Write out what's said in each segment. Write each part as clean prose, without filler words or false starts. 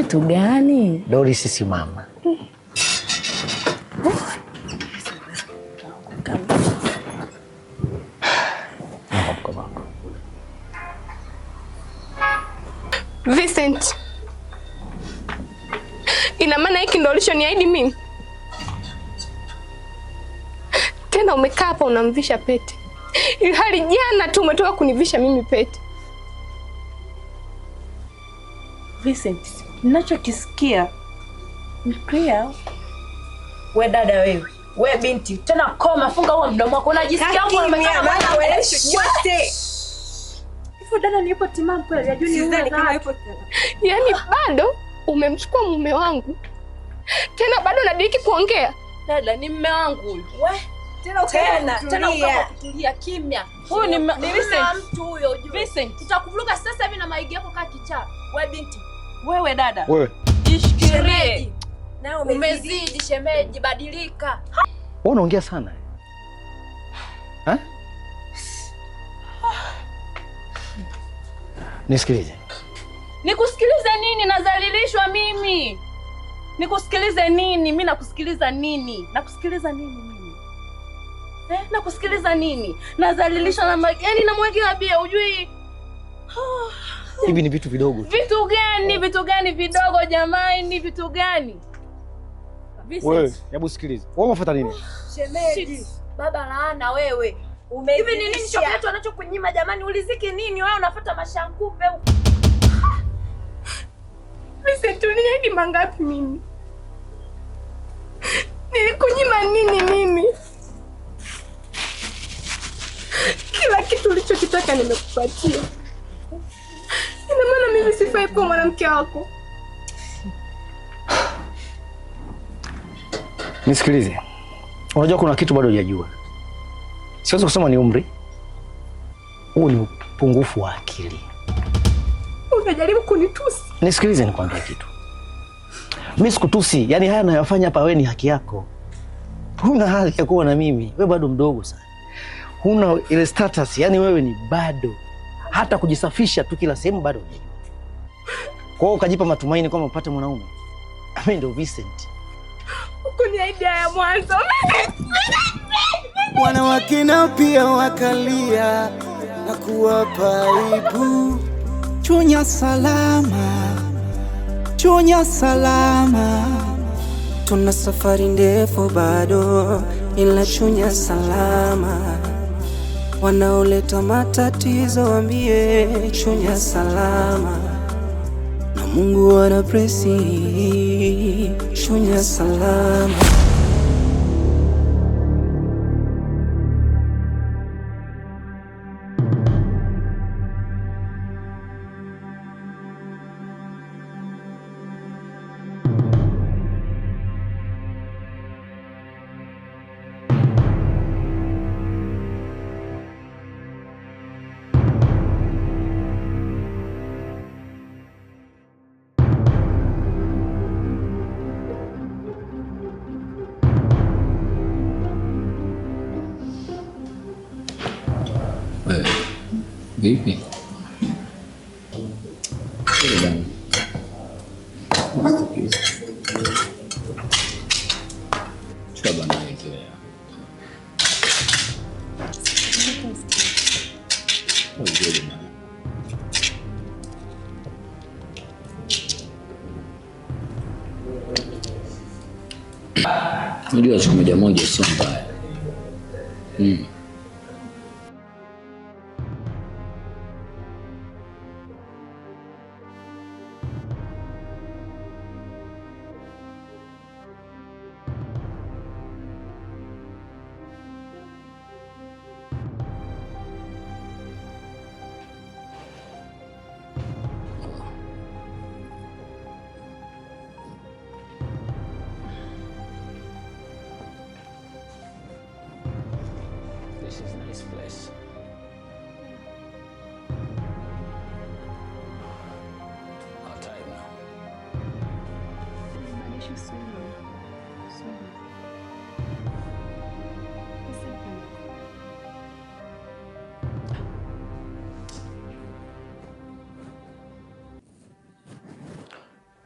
Kitu gani? Doris simama. Vincent, ina maana hiki ndio ulichoniahidi mimi? Tena umekaa hapa unamvisha pete, ilhali jana tu umetoka kunivisha mimi pete. Vincent, ninachokisikia ni clear. We dada wewe, we binti, tena koma, funga huo mdomo wako. Unajisikia huko umekaa mwana wewe yote. Hivyo dada nipo timamu kweli, ajui ni wewe kama yupo tena. Yaani bado umemchukua mume wangu. Tena bado unadiriki kuongea. Dada ni mume wangu huyu. We tena ukakutulia kimya. Huyu ni mtu huyo ujue. Vincent, tutakuvuruga sasa hivi na maigi yako kaa kichaa. We binti, wewe dada. Wewe. Jishikilie. Na umezidi shemeji, badilika. Wewe unaongea sana. Nisikilize. Nikusikilize nini? Nazalilishwa mimi. Nikusikilize nini? Mimi nakusikiliza nini? Nakusikiliza nini mimi? Nakusikiliza nini? Nazalilishwa na mageni na mwage wa bia, ujui? Hivi ni vitu vidogo. Vitu gani? Vitu gani vidogo jamani? Ni vitu gani? Wewe, hebu sikiliza. Wewe unafuata nini? Shemeji, baba laana wewe. Hivi ni nini chochote anachokunyima jamani? Uliziki nini wewe unafuata mashankupe huko? Vincent, uliniahidi mangapi mimi? Nilikunyima nini mimi? Kila kitu ulichokitaka nimekupatia. Ina maana mimi sifai kuwa mwanamke wako? Nisikilize. Unajua kuna kitu bado hujajua. Siwezi kusema ni umri. Huu ni upungufu wa akili. Unajaribu kunitusi. Nisikilize nikwambie kitu. Mimi sikutusi, yani haya ninayofanya hapa wewe ni haki yako. Huna haki ya kuwa na mimi. Wewe bado mdogo sana. Huna ile status, yani wewe ni bado. Hata kujisafisha tu kila sehemu bado hujajua. Kwa hiyo ukajipa matumaini kwamba upate mwanaume. Mimi ndio Vincent. Uko ni idea ya mwanzo. Wanawake na pia wakalia na kuwapa aibu. Chunya salama, chunya salama. Tuna safari ndefu bado, ila chunya salama. Wanaoleta matatizo waambie chunya salama. Na Mungu anapresi chunya salama. Vipi? Unajua siku moja sio mbaya.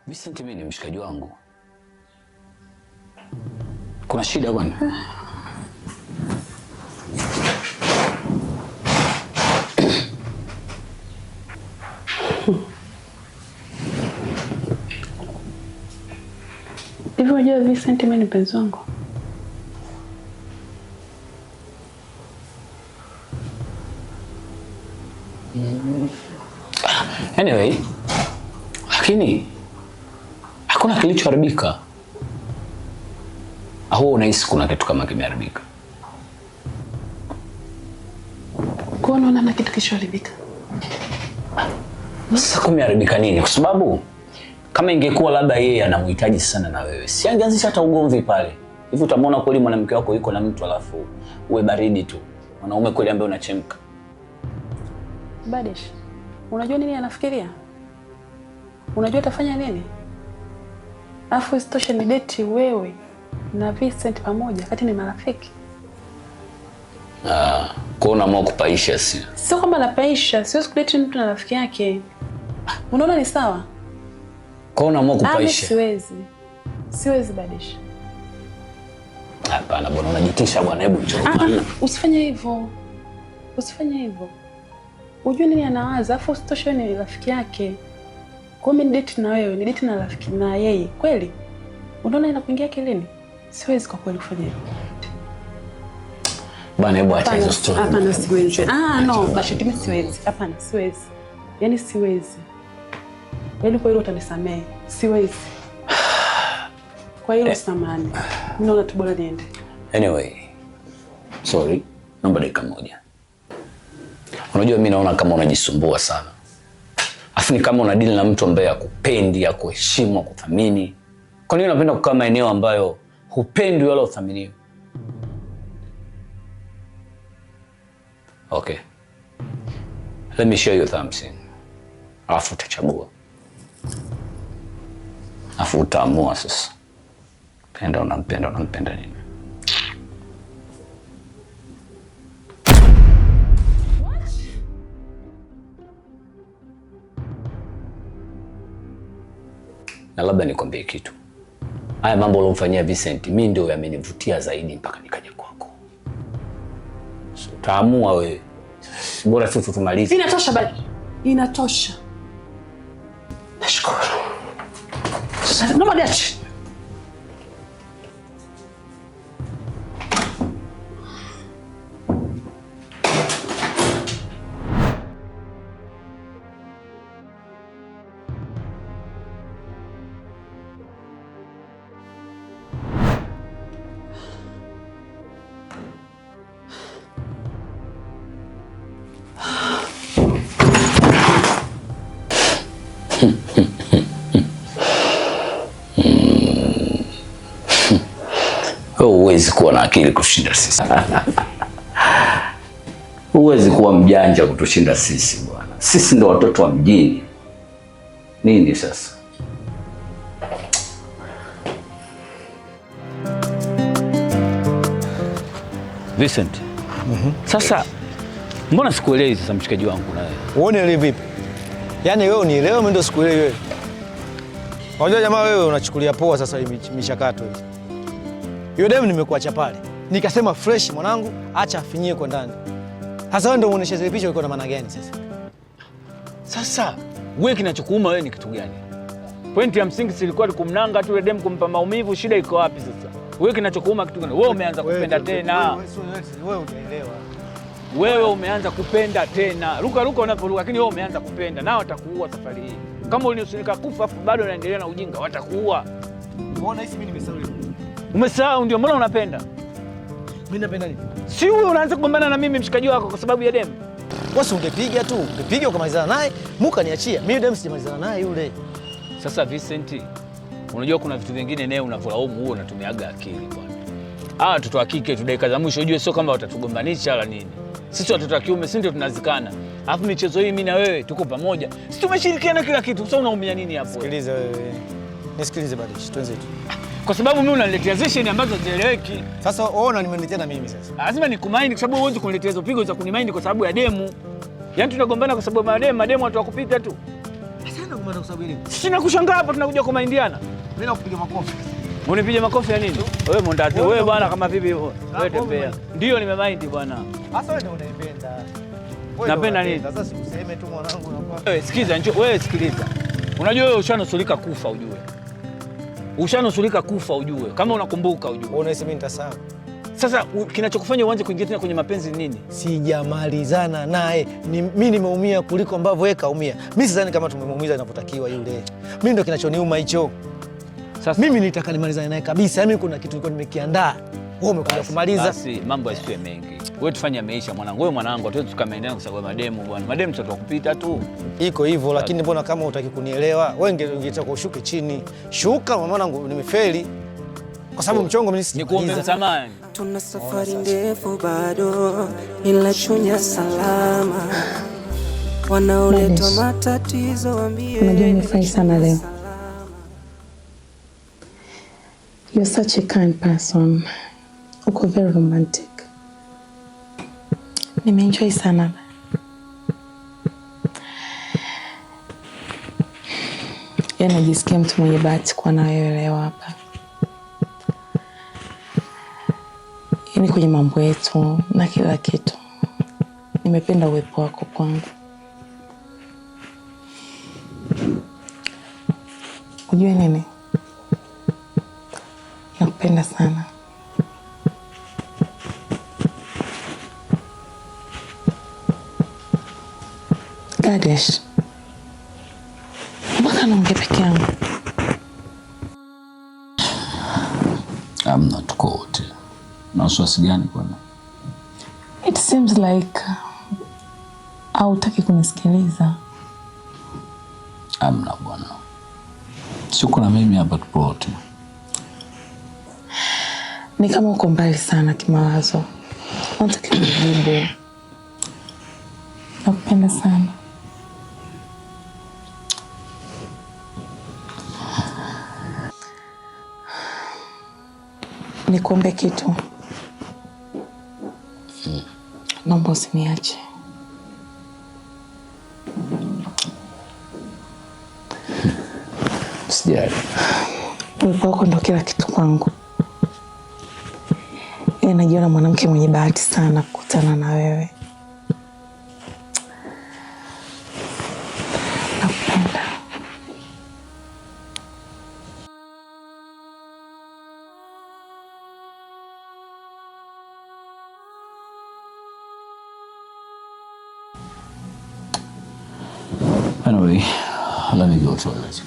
Vincent mimi ni mshikaji wangu. Kuna shida bwana? Hivyo unajua Vincent mimi ni mpenzi wangu? Anyway, lakini hakuna kilichoharibika. Au unahisi kuna kitu kama kimeharibika? Kwa nini unaona kitu kilichoharibika? Sasa kumeharibika nini? Kwa sababu kama ingekuwa labda yeye anamhitaji sana na wewe, si angeanzisha hata ugomvi pale. Hivi utamwona kweli mwanamke wako yuko na mtu alafu uwe baridi tu? Mwanaume kweli ambaye unachemka? Badesh, unajua nini anafikiria? Unajua atafanya nini? Alafu isitoshe ni date wewe na Vincent pamoja kati ni marafiki. Kwa unaamua kupaisha si? Sio kwamba napaisha, siwezi kudate mtu na rafiki yake. Unaona ni sawa? Kwa unaamua kupaisha? Siwezi Badesh. Hapana bwana, unajitisha bwana, hebu njoo. Usifanye hivyo. Usifanye hivyo. Unajua nini anawaza? Alafu usitoshe ni rafiki yake. Kwa mimi ni date na wewe, ni date na rafiki na yeye. Kweli? Unaona inakuingia kilini? Siwezi kwa kweli kufanya hivyo. Bwana hebu acha hizo story. Hapana siwezi. No, Bashir mimi siwezi. Hapana siwezi. Yaani siwezi. Yaani kwa hilo utanisamehe. Siwezi. Kwa hilo samahani. Mimi naona tu bora niende. Anyway. Sorry. Naomba dakika moja. Unajua mimi naona kama unajisumbua sana. Afu ni kama una deal na mtu ambaye akupendi, akuheshimu, akuthamini. Kwa nini unapenda kukaa maeneo ambayo hupendi wala uthaminiwi? Okay. Let me show you something. Alafu utachagua. Alafu utaamua sasa. Unampenda nini? Na labda nikwambie kitu. Haya mambo uliyomfanyia Vincent, mimi ndio yamenivutia zaidi mpaka nikaja kwako. So, utaamua wewe. Bora tu tumalize. Inatosha bali. Inatosha. Nashukuru. Sasa naomba niache. Huwezi kuwa na akili kushinda sisi. Huwezi kuwa mjanja kutushinda sisi bwana. Sisi ndo watoto wa mjini. Nini sasa? Vincent. Sasa mbona sikuelewi sasa mshikaji wangu na wewe? Uone ile vipi? Yaani wewe unielewe, mimi ndo sikuelewi wewe. Unajua jamaa wewe unachukulia poa sasa michakato hii. Hiyo demu nimekuacha pale. Nikasema fresh mwanangu, acha afinyie kwa ndani. Sasa wewe ndio unaonesha zile picha, uko na maana gani sasa? Sasa wewe kinachokuuma wewe ni kitu gani? Pointi ya msingi silikuwa ni kumnanga tu ile demu, kumpa maumivu. Shida iko wapi sasa? Wewe kinachokuuma kitu gani? Wewe umeanza kupenda tena. Wewe utaelewa. Wewe umeanza kupenda tena. Ruka unaporuka, lakini wewe umeanza kupenda. Nao watakuua safari hii. Kama ulinusurika kufa afu bado unaendelea na ujinga, watakuua. Unaona hivi mimi nimesahau. Umesahau ndio mbona unapenda? Mimi napenda nini? Si wewe unaanza kugombana na mimi mshikaji wako kwa sababu ya demu. Wewe ungepiga tu, ungepiga ukamalizana naye, muka niachia. Mimi demu sijamalizana naye yule. Sasa Vincent, unajua kuna vitu vingine naye unavolaumu, wewe unatumiaga akili bwana. Watoto wa kike tu dakika za mwisho ujue sio kama watatugombanisha wala nini. Sisi watoto wa kiume si ndio tunazikana. Alafu michezo hii mimi na wewe tuko pamoja. Si tumeshirikiana kila kitu. Sasa unaumia nini hapo? Sikiliza wewe. Nisikilize Badish, tuanze tu. Kwa sababu mimi unaniletea zesheni ambazo hazieleweki. Sasa ona nimeniletea na mimi sasa. Lazima nikumind kwa sababu huwezi kuniletea hizo pigo za kunimind kwa sababu ya demu. Yaani tunagombana kwa sababu ya demu, watu wa kupita tu. Sasa umeenda kusubiri nini? Sina kushangaa hapa tunakuja kwa Indiana. Mimi nakupiga makofi. Unipige makofi ya nini? Wewe mondate, wewe bwana kama vipi wewe tembea. Ndio nimemind bwana. Sasa wewe ndio unaipenda. Napenda nini? Sasa sikuseme tu mwanangu nakwambia. Wewe sikiza, wewe sikiliza. Unajua wewe ushanusulika kufa ujue. Ushanusulika kufa ujue. Kama unakumbuka ujue. Unasema mimi nitasahau. Sasa kinachokufanya uanze kuingia tena kwenye mapenzi ni nini? Sijamalizana naye. Mimi nimeumia kuliko ambavyo wewe kaumia. Mimi sidhani kama tumemuumiza inapotakiwa yule. Mimi ndio kinachoniuma hicho. Sasa mimi nitaka nimalizane naye kabisa. Mimi kuna kitu nilikuwa nimekiandaa. Wewe umekuja kumaliza. Basi mambo yasiwe mengi. Wewe tufanye maisha mwanangu. Wewe mwanangu hatuwezi tukameendelea kusagua mademu bwana. Mademu sio kupita tu. Iko hivyo lakini mbona kama hutaki kunielewa? Wewe ungetaka ushuke chini. Shuka mwanangu, nimefeli. Kwa sababu mchongo mimi nikuombe msamaha. Tuna safari ndefu bado ila Chunya salama. Wanaoleta matatizo waambie. Unajua nimefurahi sana leo. You're such a kind person. Uko very romantic. Nimeenjoy sana. Najisikia mtu mwenye bahati kuwa na wewe leo hapa. Yaani kwenye mambo yetu na kila kitu. Nimependa uwepo wako kwangu. Unajua nini? Nakupenda sana. Gadesh. Mbona naongea peke yangu? I'm not caught. Na wasiwasi gani kwani? It seems like hautaki kunisikiliza. Amna bwana. Siko na mimi hapa tupote. Ni kama uko mbali sana kimawazo. Nataka kujibu. Nakupenda sana. Nikuombe kitu. Naomba usiniache. Sijali. Uwepo wako ndo kila kitu kwangu. Najiona mwanamke mwenye bahati sana kukutana na wewe. Nakupenda. Anyway, let me go to the toilet.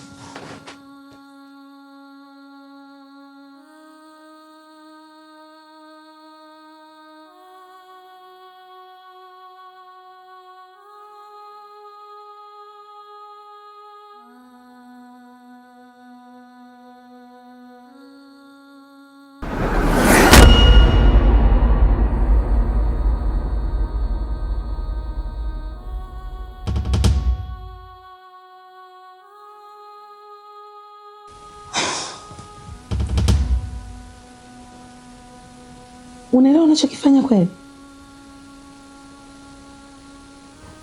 Unaelewa unachokifanya kweli?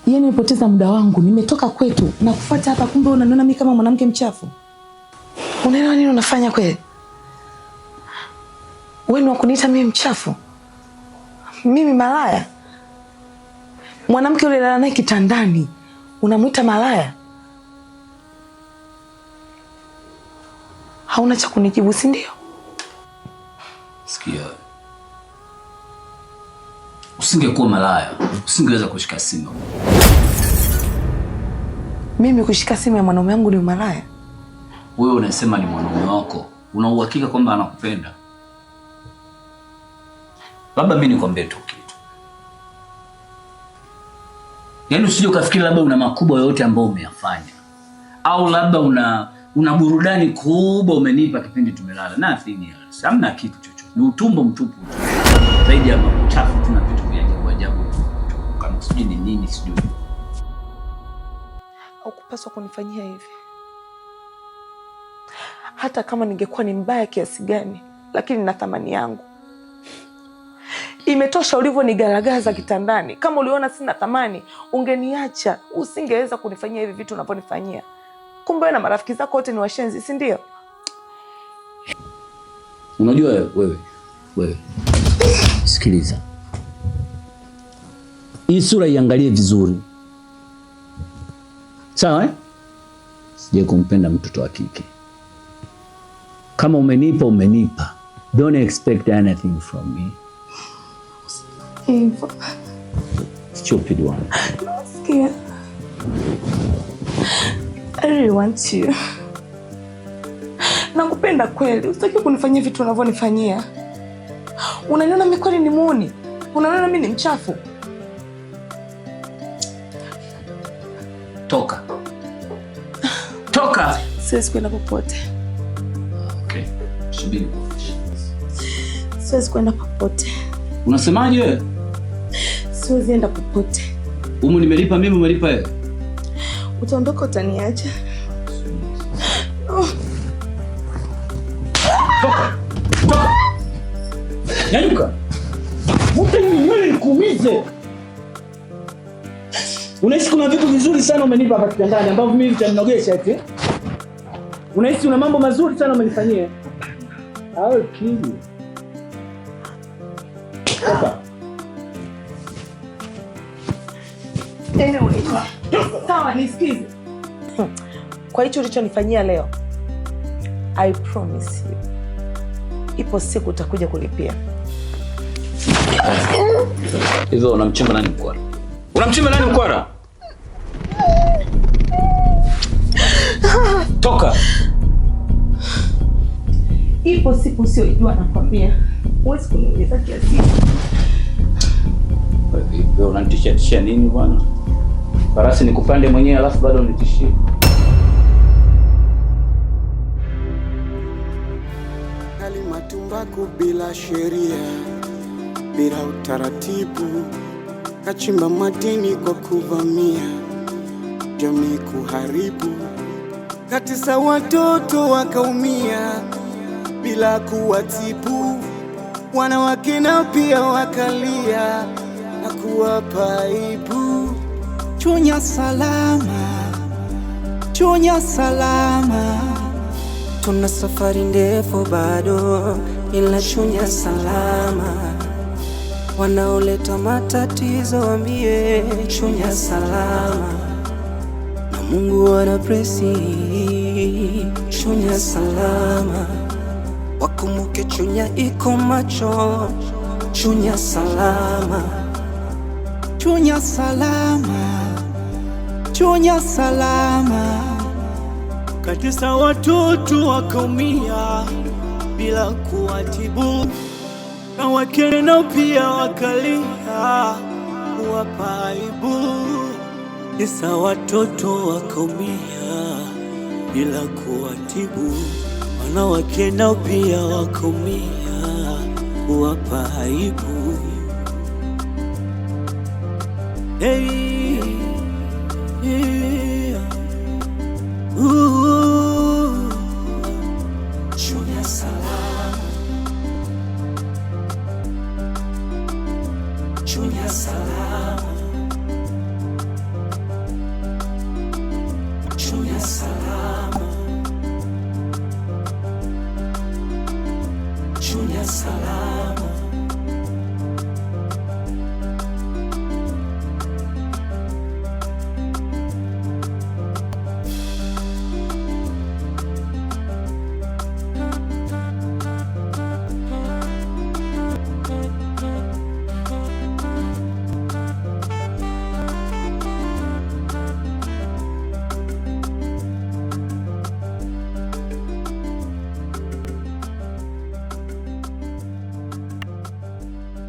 Yeye nimepoteza muda wangu, nimetoka kwetu na kufuata hapa, kumbe unaniona mimi kama mwanamke mchafu. Unaelewa nini unafanya kweli? Wewe ni wa kuniita mimi mchafu? Mimi malaya? Mwanamke yule alala naye kitandani, unamuita malaya? Hauna cha kunijibu, si ndio? Sikia. Usingekuwa malaya, usingeweza kushika simu. Mimi kushika simu ya mwanaume wangu ni malaya? Wewe unasema ni mwanaume wako, una uhakika kwamba anakupenda? Labda mimi nikwambie tu kitu. Yaani usije ukafikiri labda una makubwa yote ambayo umeyafanya. Au labda una burudani kubwa umenipa kipindi tumelala. Nothing else. Hamna kitu chochote. Ni utumbo mtupu. Zaidi ya machafu tuna vitu vya ajabu. Kama sijui ni nini sijui. Haukupaswa kunifanyia hivi. Hata kama ningekuwa ni mbaya kiasi gani, lakini na thamani yangu. Imetosha ulivyonigaragaza kitandani. Kama uliona sina thamani, ungeniacha. Usingeweza kunifanyia hivi vitu unavyonifanyia. Kumbe na marafiki zako wote ni washenzi, si ndio? Unajua wewe. Sikiliza. Hii sura iangalie vizuri. Sawa? Sije kumpenda mtoto wa kike. Kama umenipa. Don't expect anything from me. Hivyo. Stupid one. Sikia. I really want you. Nakupenda kweli. Usitaki kunifanyia vitu unavyonifanyia. Unaniona mimi kweli ni muuni? Unaniona mimi ni mchafu? Toka. Siwezi kwenda popote. Okay. Subiri. Siwezi kwenda popote. Unasemaje wewe? Siwezi enda popote. Umu nimelipa mimi, umelipa wewe. Utaondoka, utaniacha. Toka. Nyanyuka. Mpe nywele nikuumize. Unahisi kuna vitu vizuri sana umenipa hapa kitandani ambavyo mimi vitaninogesha eti? Unahisi una mambo mazuri sana umenifanyia? Au kili. Toka. Anyway. Sawa, nisikize. Kwa hicho ulichonifanyia leo, I promise you, ipo siku utakuja kulipia. Hivyo unamchimba nani mkwara? Unamchimba nani mkwara? Toka. Ipo siku usiyojua nakwambia. Huwezi kuniuliza kiasi. Wewe unanitishia nini bwana? Farasi nikupande mwenyewe alafu bado unitishie. Kalimatumbaku bila sheria, bila utaratibu, kachimba madini kwa kuvamia, jamii kuharibu, katisa watoto wakaumia bila kuwatibu, wanawake na pia wakalia na kuwapa aibu. Chunya salama, Tuna safari ndefu bado, ila chunya salama. Wanaoleta matatizo waambie chunya salama. Na Mungu ana presi, chunya salama. Wakumbuke chunya iko macho, chunya salama. chunya salama, katisa watoto wakaumia bila kuwatibu, na wake nao pia wakalia kuwapa aibu. Kisa watoto wakaumia bila kuwatibu, na wake nao pia wakaumia kuwapa aibu. Hey, yeah. Ooh.